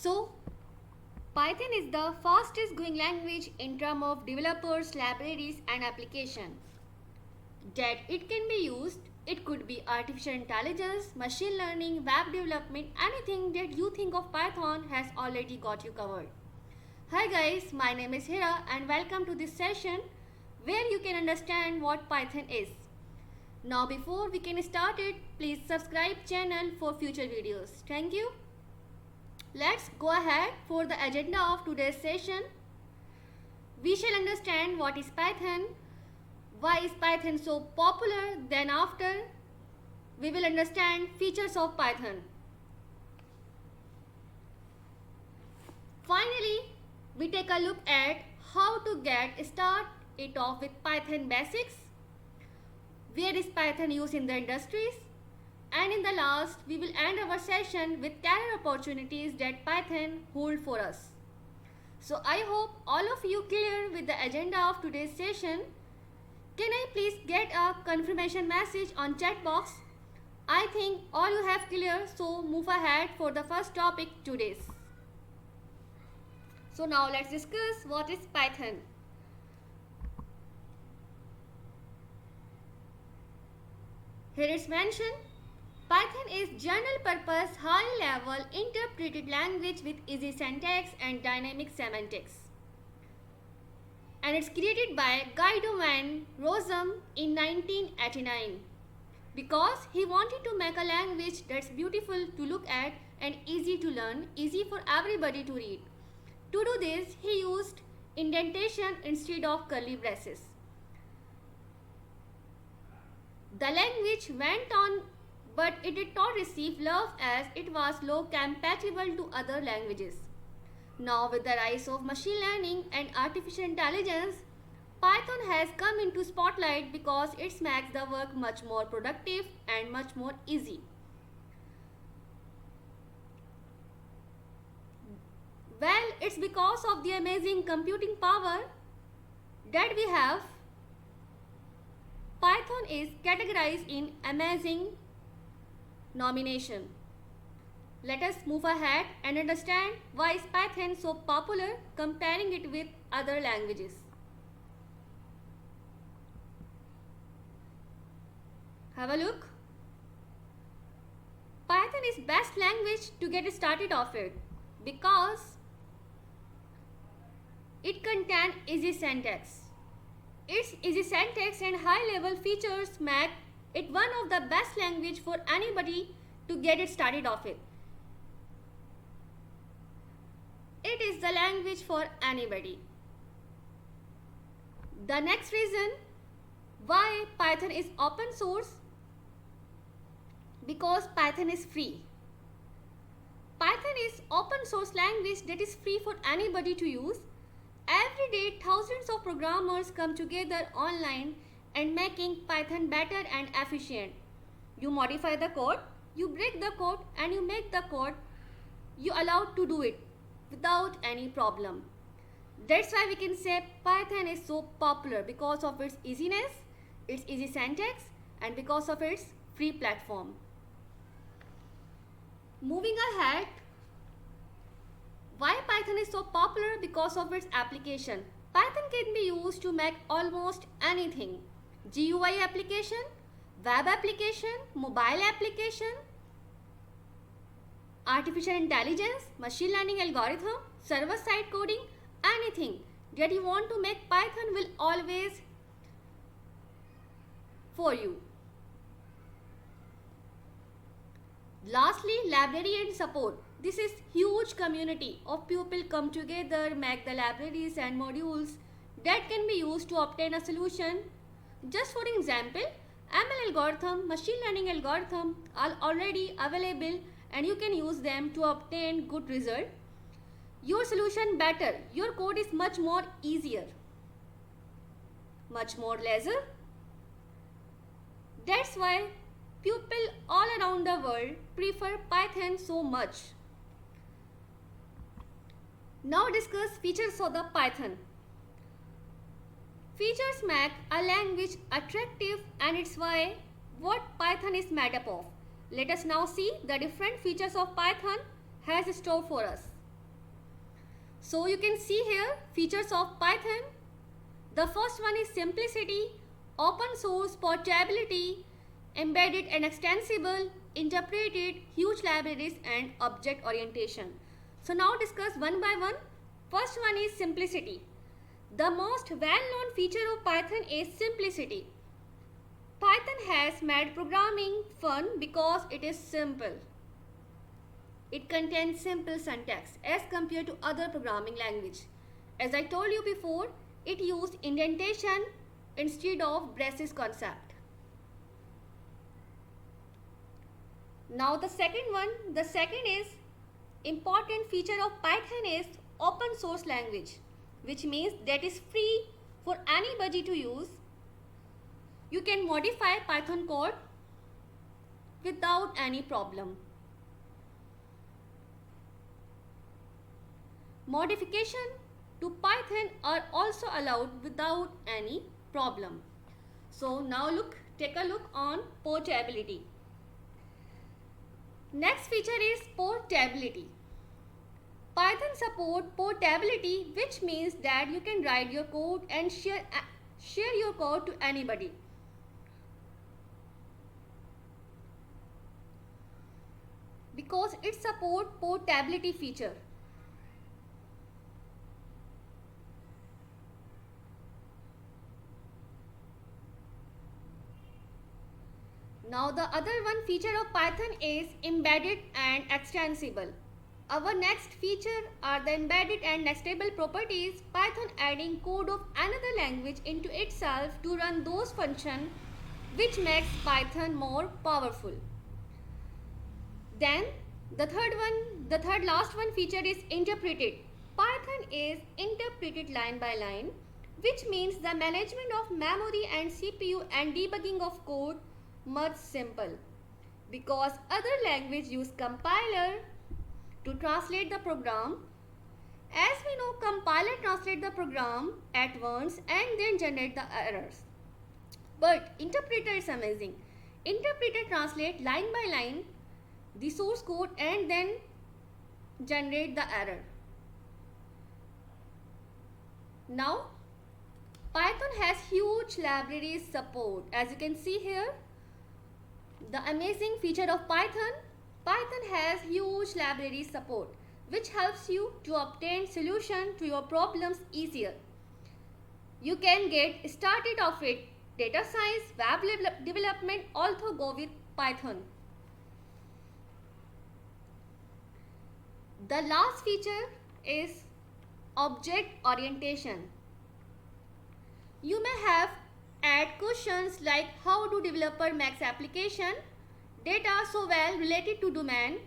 So, Python is the fastest growing language in terms of developers, libraries and application. That it can be used, it could be artificial intelligence, machine learning, web development, anything that you think of Python has already got you covered. Hi guys, my name is Hira and welcome to this session where you can understand what Python is. Now before we can start it, please subscribe channel for future videos. Thank you. Let's go ahead for the agenda of today's session. We shall understand what is Python, why is Python so popular, then after we will understand features of Python. Finally, we take a look at how to get started off with Python basics, where is Python used in the industries, and in the last we will end our session with career opportunities that Python hold for us. So I hope all of you clear with the agenda of today's session. Can I please get a confirmation message on chat box? I think all you have clear, so move ahead for the first topic today's. So now let's discuss what is Python. Here it's mentioned, Python is general purpose high level interpreted language with easy syntax and dynamic semantics. And it's created by Guido van Rossum in 1989 because he wanted to make a language that's beautiful to look at and easy to learn, easy for everybody to read. To do this, he used indentation instead of curly braces. The language went on, but it did not receive love as it was low compatible to other languages. Now with the rise of machine learning and artificial intelligence, Python has come into spotlight because it makes the work much more productive and much more easy. Well, it's because of the amazing computing power that we have. Python is categorized in amazing nomination. Let us move ahead and understand why is Python so popular comparing it with other languages. Have a look. Python is best language to get started off it because it contains easy syntax. Its easy syntax and high level features make it one of the best language for anybody to get it started off with. It is the language for anybody. The next reason why Python is open source, because Python is free. Python is open source language that is free for anybody to use. Every day thousands of programmers come together online and making Python better and efficient. You modify the code, you break the code and you make the code you allowed to do it without any problem. That's why we can say Python is so popular because of its easiness, its easy syntax and because of its free platform. Moving ahead, why Python is so popular? Because of its application. Python can be used to make almost anything. GUI application, web application, mobile application, artificial intelligence, machine learning algorithm, server-side coding, anything that you want to make, Python will always for you. Lastly, library and support. This is huge community of people come together, make the libraries and modules that can be used to obtain a solution. Just for example, ML algorithm, machine learning algorithm are already available and you can use them to obtain good result. Your solution better, your code is much more easier, much more leisure. That's why people all around the world prefer Python so much. Now discuss features of the Python. Features make a language attractive and it's why what Python is made up of. Let us now see the different features of Python has stored for us. So you can see here features of Python. The first one is simplicity, open source, portability, embedded and extensible, interpreted, huge libraries and object orientation. So now discuss one by one. First one is simplicity. The most well-known feature of Python is simplicity. Python has made programming fun because it is simple. It contains simple syntax as compared to other programming language. As I told you before, it used indentation instead of braces concept. Now the second is important feature of Python is open source language, which means that is free for anybody to use. You can modify Python code without any problem. Modification to Python are also allowed without any problem. So now take a look on portability. Next feature is portability. Python support portability, which means that you can write your code and share your code to anybody. Because it supports portability feature. Now the other one feature of Python is embedded and extensible. Our next feature are the embedded and nestable properties. Python adding code of another language into itself to run those functions which makes Python more powerful. Then the third last one feature is interpreted. Python is interpreted line by line, which means the management of memory and CPU and debugging of code much simple, because other language use compiler to translate the program. As we know, compiler translate the program at once and then generate the errors. But interpreter is amazing. Interpreter translate line by line the source code and then generate the error. Now Python has huge library support. As you can see here, the amazing feature of Python has huge library support, which helps you to obtain solution to your problems easier. You can get started off with data science, web development, also go with Python. The last feature is object orientation. You may have add questions like how do developer makes application data so well related to domain.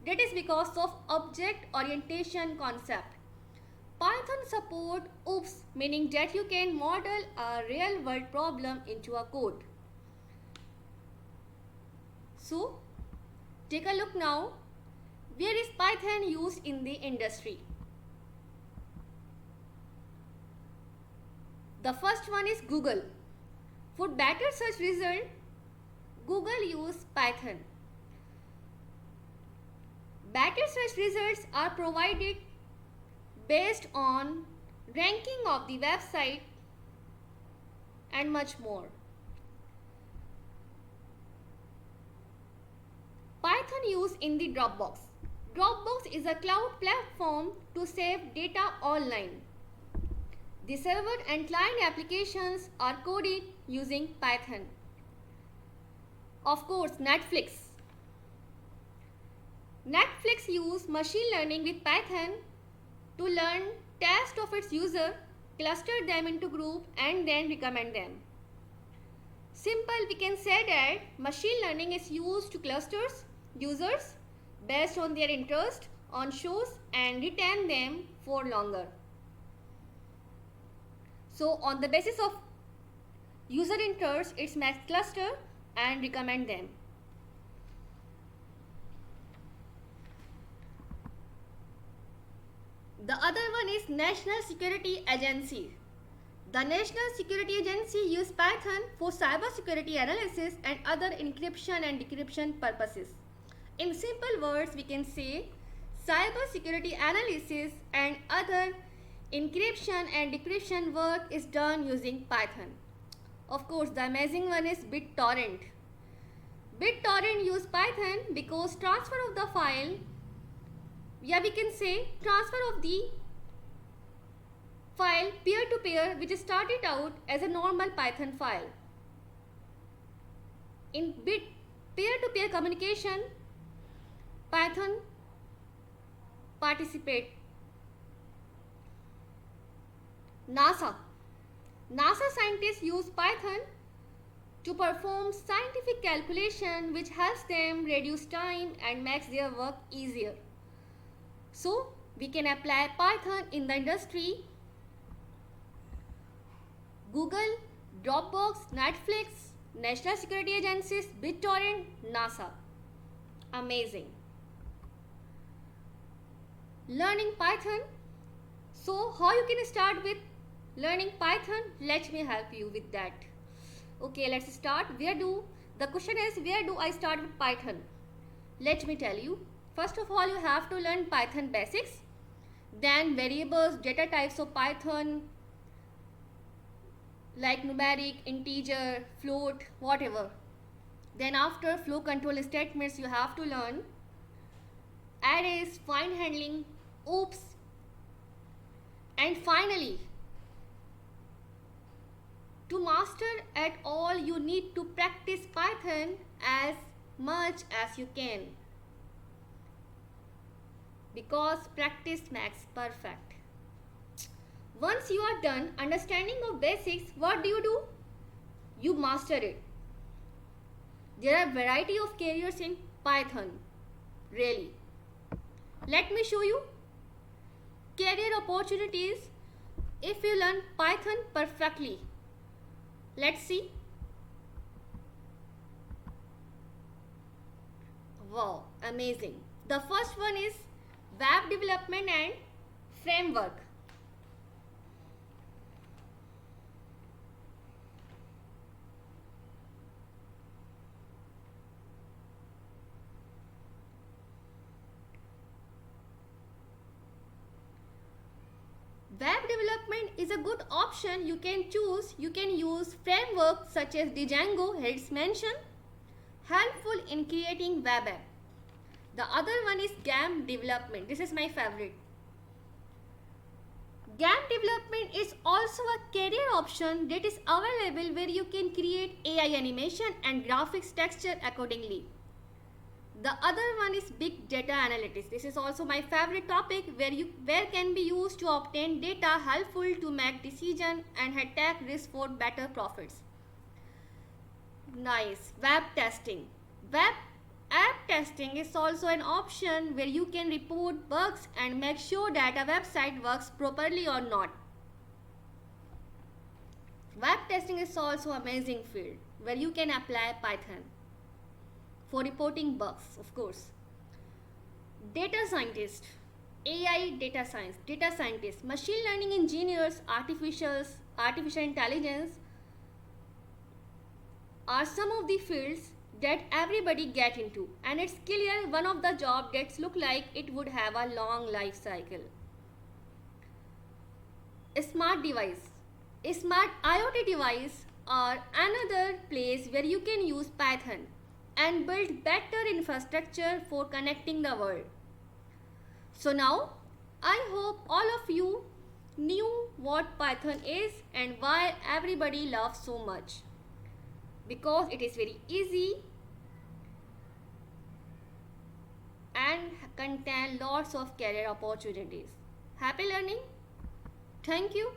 That is because of object orientation concept. Python support OOPS, meaning that you can model a real world problem into a code. So take a look now. Where is Python used in the industry? The first one is Google. For better search result, Google use Python. Better search results are provided based on ranking of the website and much more. Python use in the Dropbox. Dropbox is a cloud platform to save data online. The server and client applications are coded using Python. Of course, Netflix. Netflix use machine learning with Python to learn tasks of its user, cluster them into group and then recommend them. Simple, we can say that machine learning is used to clusters users based on their interest on shows and retain them for longer. So on the basis of user interest, it makes cluster and recommend them. The other one is National Security Agency. The National Security Agency uses Python for cyber security analysis and other encryption and decryption purposes. In simple words, we can say cyber security analysis and other encryption and decryption work is done using Python. Of course, the amazing one is BitTorrent. BitTorrent use Python because transfer of the file, yeah, we can say transfer of the file peer to peer, which started out as a normal Python file. In peer to peer communication, Python participate. NASA scientists use Python to perform scientific calculation, which helps them reduce time and makes their work easier. So we can apply Python in the industry. Google, Dropbox, Netflix, National Security Agencies, BitTorrent, NASA. Amazing. Learning Python. So how you can start with learning Python? Let me help you with that. Okay, let's start. The question is, where do I start with Python? Let me tell you. First of all, you have to learn Python basics. Then variables, data types of Python, like numeric, integer, float, whatever. Then after flow control statements, you have to learn arrays, find handling, oops. And finally, to master at all, you need to practice Python as much as you can, because practice makes perfect. Once you are done understanding of basics, what do? You master it. There are variety of careers in Python, really. Let me show you career opportunities if you learn Python perfectly. Let's see. Wow, amazing. The first one is web development and framework. Web development is a good option you can choose. You can use frameworks such as Django, here it's mentioned, helpful in creating web app. The other one is game development. This is my favorite. Game development is also a career option that is available where you can create AI animation and graphics texture accordingly. The other one is big data analytics. This is also my favorite topic where can be used to obtain data helpful to make decision and take risk for better profits. Nice. Web testing. Web app testing is also an option where you can report bugs and make sure that a website works properly or not. Web testing is also an amazing field where you can apply Python for reporting bugs, of course. Data scientist, AI data science, data scientists, machine learning engineers, artificial intelligence are some of the fields that everybody get into, and it's clear one of the job that look like it would have a long life cycle. A smart device, a smart IoT device are another place where you can use Python and build better infrastructure for connecting the world. So now, I hope all of you knew what Python is and why everybody loves so much. Because it is very easy and contain lots of career opportunities. Happy learning. Thank you.